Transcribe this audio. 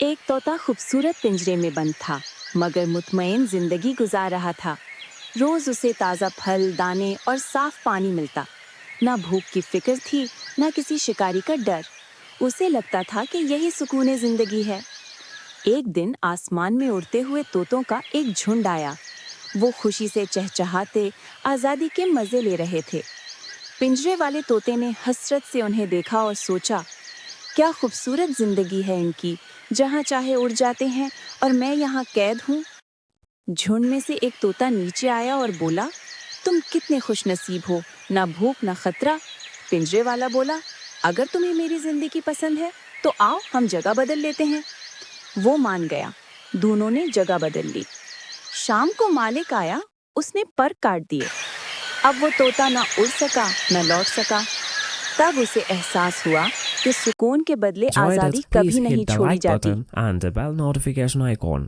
एक तोता खूबसूरत पिंजरे में बंद था, मगर मुतमईन जिंदगी गुजार रहा था। रोज उसे ताज़ा फल, दाने और साफ पानी मिलता। ना भूख की फिक्र थी, ना किसी शिकारी का डर। उसे लगता था कि यही सुकून जिंदगी है। एक दिन आसमान में उड़ते हुए तोतों का एक झुंड आया। वो खुशी से चहचहाते आज़ादी के मजे ले रहे थे। पिंजरे वाले तोते ने हसरत से उन्हें देखा और सोचा, क्या खूबसूरत जिंदगी है इनकी, जहाँ चाहे उड़ जाते हैं और मैं यहाँ कैद हूँ। झुंड में से एक तोता नीचे आया और बोला, तुम कितने खुशनसीब हो, ना भूख ना खतरा। पिंजरे वाला बोला, अगर तुम्हें मेरी जिंदगी पसंद है तो आओ हम जगह बदल लेते हैं। वो मान गया। दोनों ने जगह बदल ली। शाम को मालिक आया, उसने पर काट दिए। अब वो तोता ना उड़ सका न लौट सका। तब उसे एहसास हुआ कि सुकून के बदले Enjoyed आज़ादी it, please कभी नहीं hit the छोड़ी like जाती। button and the bell notification icon.